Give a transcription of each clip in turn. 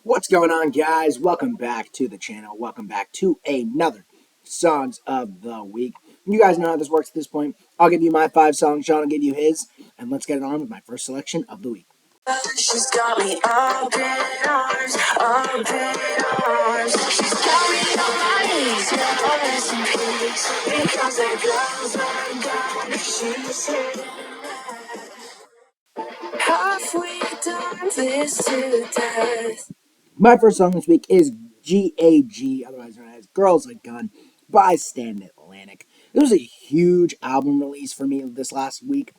What's going on, guys? Welcome back to the channel. Welcome back to another Songs of the Week. You guys know how this works at this point. I'll give you my 5 songs, Sean will give you his, and let's get it on with my first selection of the week. She's got me up in arms, up in arms. She's got me on my knees, yeah, rest in peace. Because the girls are down, she's hidden. Halfway done this to death. My first song this week is GAG, otherwise known as Girls Like Gun, by Stand Atlantic. It was a huge album release for me this last week.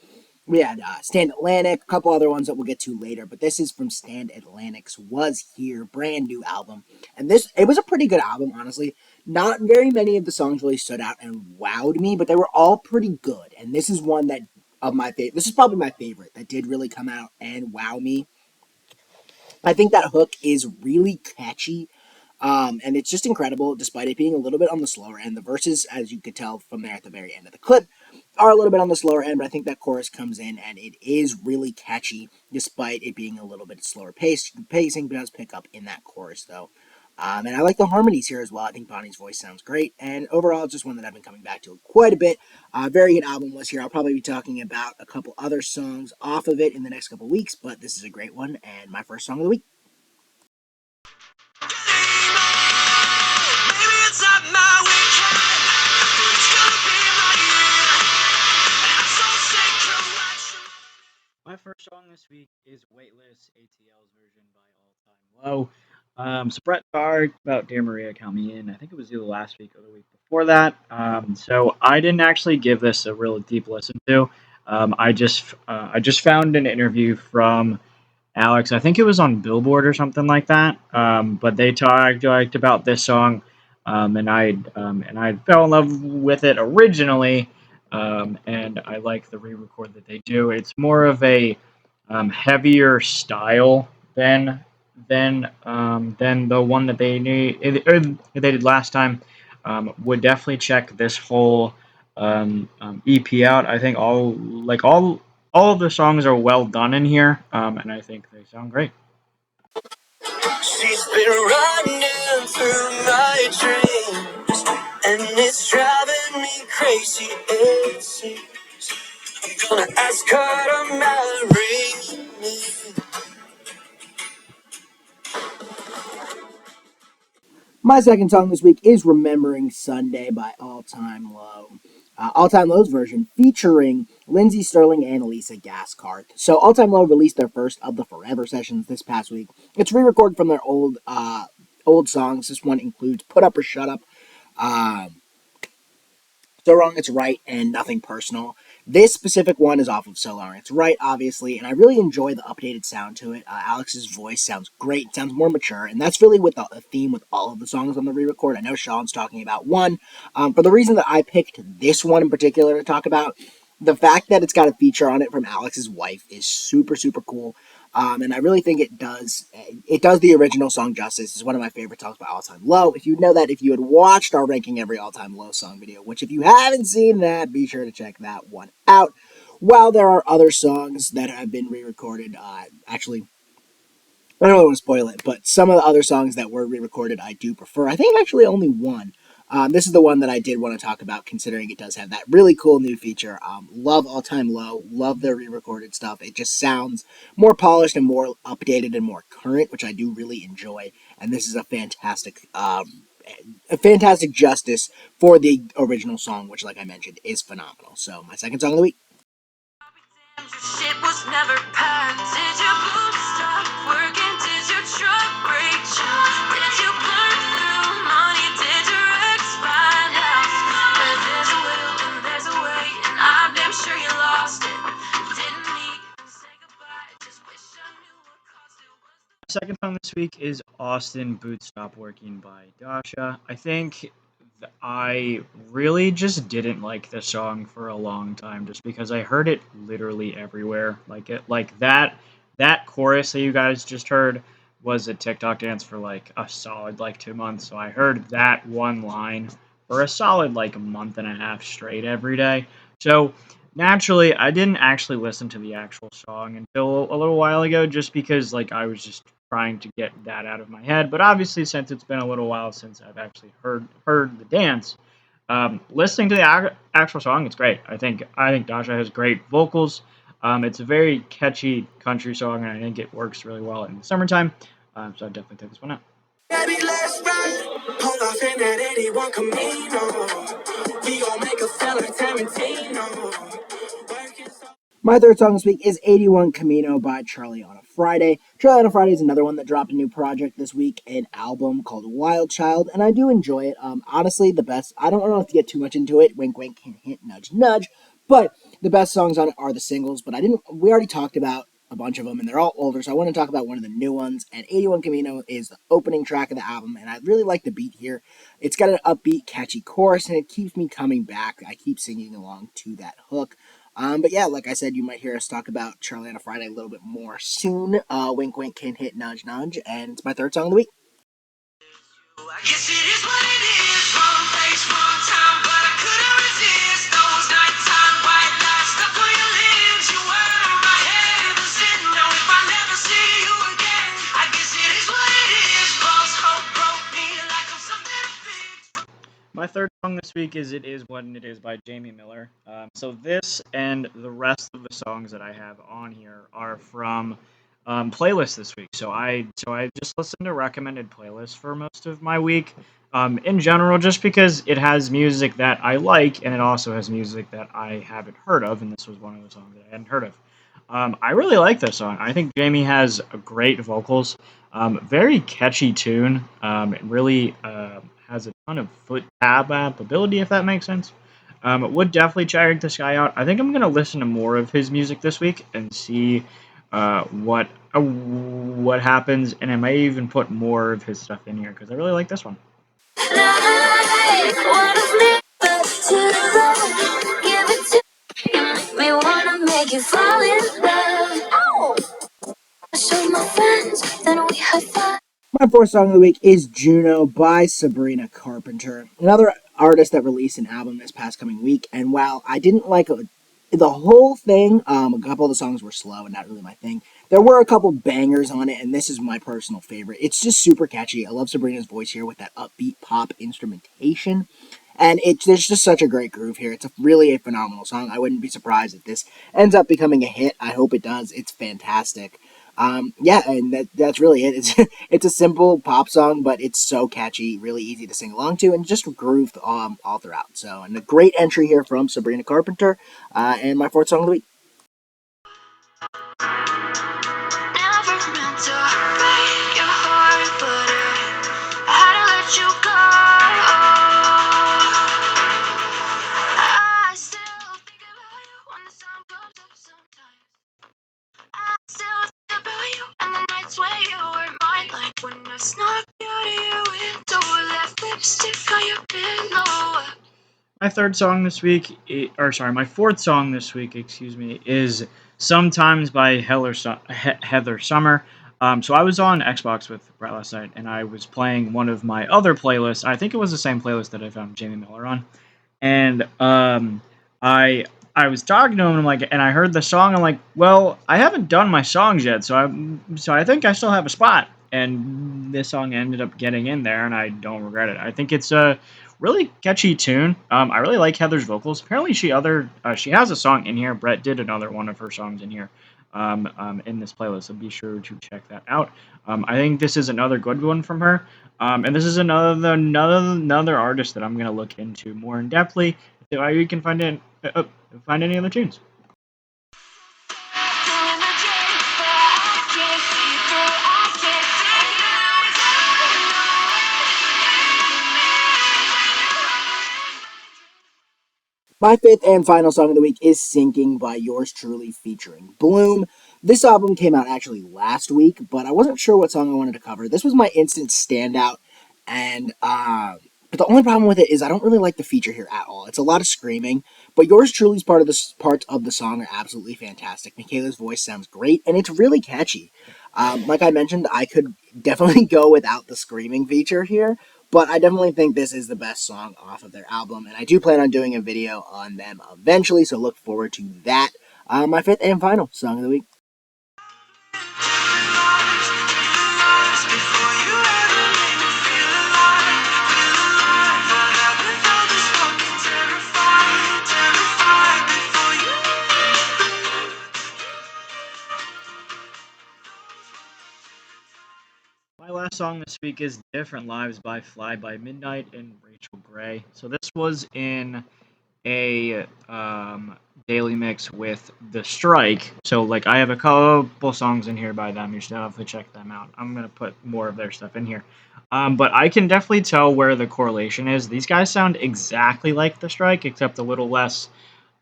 We had Stand Atlantic, a couple other ones that we'll get to later, but this is from Stand Atlantic's Was Here, brand new album. And it was a pretty good album, honestly. Not very many of the songs really stood out and wowed me, but they were all pretty good. And this is one that of my favorite. This is probably my favorite that did really come out and wow me. I think that hook is really catchy. And it's just incredible, despite it being a little bit on the slower end. The verses, as you could tell from there at the very end of the clip, are a little bit on the slower end, but I think that chorus comes in and it is really catchy, despite it being a little bit slower pace. The pacing does pick up in that chorus, though. And I like the harmonies here as well. I think Bonnie's voice sounds great. And overall, it's just one that I've been coming back to quite a bit. Very good album was here. I'll probably be talking about a couple other songs off of it in the next couple weeks, but this is a great one and my first song of the week. My first song this week is Weightless, ATL's version by All Time Low. So Brett talked about Dear Maria, Count Me In. I think it was either last week or the week before that. So I didn't actually give this a real deep listen to. I just found an interview from Alex. I think it was on Billboard or something like that. But they talked about this song, and I fell in love with it originally, and I like the re-record that they do. It's more of a heavier style than the one that they did last time. Would definitely check this whole EP out. I think all of the songs are well done in here, and I think they sound great. She's been running through my dreams, and it's driving me crazy. It seems I'm gonna ask her to marry me. My second song this week is Remembering Sunday by All Time Low. All Time Low's version featuring Lindsey Sterling and Elisa Gaskarth. So All Time Low released their first of the Forever sessions this past week. It's re-recorded from their old songs. This one includes Put Up or Shut Up, um, So Wrong It's Right, and Nothing Personal. This specific one is off of So Wrong It's Right, obviously, and I really enjoy the updated sound to it. Alex's voice sounds great, it sounds more mature, and that's really what the theme with all of the songs on the re-record. I know Sean's talking about one. For the reason that I picked this one in particular to talk about, the fact that it's got a feature on it from Alex's wife is super, super cool. And I really think it does the original song justice. It's one of my favorite songs by All Time Low. If you know that, if you had watched our ranking every All Time Low song video, which if you haven't seen that, be sure to check that one out. While there are other songs that have been re-recorded, actually, I don't really want to spoil it, but some of the other songs that were re-recorded I do prefer. I think actually only one. This is the one that I did want to talk about, considering it does have that really cool new feature. Love All Time Low, love their re-recorded stuff. It just sounds more polished and more updated and more current, which I do really enjoy. And this is a fantastic justice for the original song, which, like I mentioned, is phenomenal. So my second song of the week. Shit was never packed. Did your boots stop working? Did your truck break down? Did you burn through money? Did your ex find out? But there's a will and there's a way, and I'm damn sure you lost it. Didn't even say goodbye. Just wish I knew what cost it was. Second song this week is Austin Boots Stop Working by Dasha. I think I really just didn't like this song for a long time just because I heard it literally everywhere. Like that chorus that you guys just heard was a TikTok dance for like a solid like 2 months. So I heard that one line for a solid like a month and a half straight every day. So Naturally, I didn't actually listen to the actual song until a little while ago, just because like I was just trying to get that out of my head. But obviously, since it's been a little while since I've actually heard the dance, listening to the actual song, it's great. I think Dasha has great vocals. It's a very catchy country song, and I think it works really well in the summertime. So I definitely take this one out. Baby, let's ride. Hold off in that 81 Camino. We gon' make a fella Tarantino. My third song this week is 81 Camino by Charlie on a Friday. Charlie on a Friday is another one that dropped a new project this week, an album called Wild Child, and I do enjoy it. Honestly, the best, I don't know if to get too much into it, wink, wink, hint, hint, nudge, nudge, but the best songs on it are the singles, but we already talked about a bunch of them, and they're all older, so I want to talk about one of the new ones, and 81 Camino is the opening track of the album, and I really like the beat here. It's got an upbeat, catchy chorus, and it keeps me coming back. I keep singing along to that hook. But yeah, like I said, you might hear us talk about Charlie on a Friday a little bit more soon. Wink, wink, can hit, nudge, nudge, and it's my third song of the week. I guess it is what it is. Wrong place, wrong time, but I couldn't resist those nighttime white lights stuck on your lips. You were in my head ever since. Now if I never see you again, I guess it is what it is. False hope broke me like I'm something to fix. My third song this week is "It Is What It Is" by Jamie Miller. So this and the rest of the songs that I have on here are from playlists this week. So I just listened to recommended playlists for most of my week. In general, just because it has music that I like, and it also has music that I haven't heard of, and this was one of the songs that I hadn't heard of. I really like this song. I think Jamie has great vocals, very catchy tune. It really has a ton of foot tab app ability, if that makes sense. Would definitely check this guy out. I think I'm gonna listen to more of his music this week and see what happens, and I may even put more of his stuff in here because I really like this one. Make you fall in love. Ow! Show my friends, then we have fun. My fourth song of the week is Juno by Sabrina Carpenter, another artist that released an album this past coming week. And while I didn't like the whole thing, a couple of the songs were slow and not really my thing. There were a couple bangers on it, and this is my personal favorite. It's just super catchy. I love Sabrina's voice here with that upbeat pop instrumentation. And there's just such a great groove here. It's really a phenomenal song. I wouldn't be surprised if this ends up becoming a hit. I hope it does. It's fantastic. Yeah, and that's really it. It's it's a simple pop song, but it's so catchy, really easy to sing along to, and just grooved all throughout. So, and a great entry here from Sabrina Carpenter, and my fourth song of the week. Never meant to break your heart, but I had to let you go. I still think about you when the sun comes up sometimes. I still think about you and the nights when you were mine. Like when I snuck out of your window, left lipstick on your pillow. My third song this week, or sorry, my fourth song this week, excuse me, is "Sometimes" by Heather Summer. So I was on Xbox with Brett last night, and I was playing one of my other playlists. I think it was the same playlist that I found Jamie Miller on, and I I was talking to him, and I'm like, and I heard the song. I'm like, well, I haven't done my songs yet, so I think I still have a spot. And this song ended up getting in there, and I don't regret it. I think it's a really catchy tune. I really like Heather's vocals. Apparently, she has a song in here. Brett did another one of her songs in here. In this playlist, so be sure to check that out. I think this is another good one from her. And this is another artist that I'm gonna look into more in depthly. So you can find any other tunes. My fifth and final song of the week is Sinking by Yours Truly featuring Bloom. This album came out actually last week, but I wasn't sure what song I wanted to cover. This was my instant standout, and but the only problem with it is I don't really like the feature here at all. It's a lot of screaming, but Yours Truly's parts of the song are absolutely fantastic. Michaela's voice sounds great, and it's really catchy. Like I mentioned, I could definitely go without the screaming feature here, but I definitely think this is the best song off of their album, and I do plan on doing a video on them eventually, so look forward to that. My fifth and final song of the week. My last song this week is Different Lives by Fly by Midnight and Rachel Gray. So this was in a daily mix with The Strike. So like I have a couple songs in here by them. You should definitely check them out. I'm gonna put more of their stuff in here. But I can definitely tell where the correlation is. These guys sound exactly like The Strike, except a little less.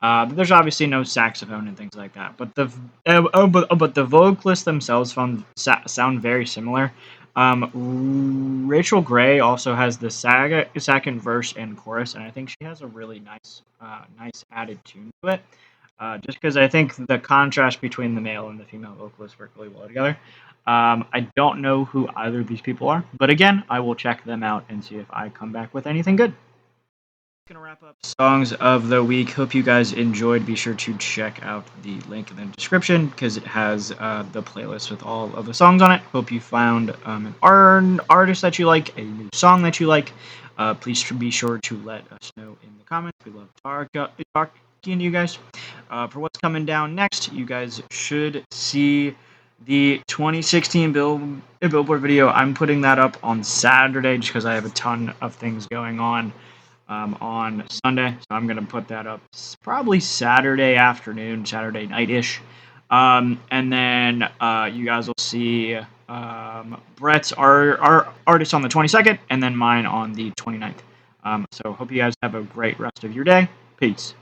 But there's obviously no saxophone and things like that. But but the vocalists themselves sound very similar. Rachel Gray also has the second verse and chorus, and I think she has a really nice added tune to it. Just because I think the contrast between the male and the female vocalists work really well together. I don't know who either of these people are, but again, I will check them out and see if I come back with anything good. Gonna wrap up songs of the week. Hope you guys enjoyed. Be sure to check out the link in the description because it has the playlist with all of the songs on it. Hope you found an artist that you like, a new song that you like. Please be sure to let us know in the comments. We love talking to you guys. For what's coming down next, you guys should see the 2016 Billboard video. I'm putting that up on Saturday just because I have a ton of things going on Sunday. So I'm going to put that up probably Saturday afternoon, Saturday night-ish. And then you guys will see Brett's our artist on the 22nd and then mine on the 29th. So hope you guys have a great rest of your day. Peace.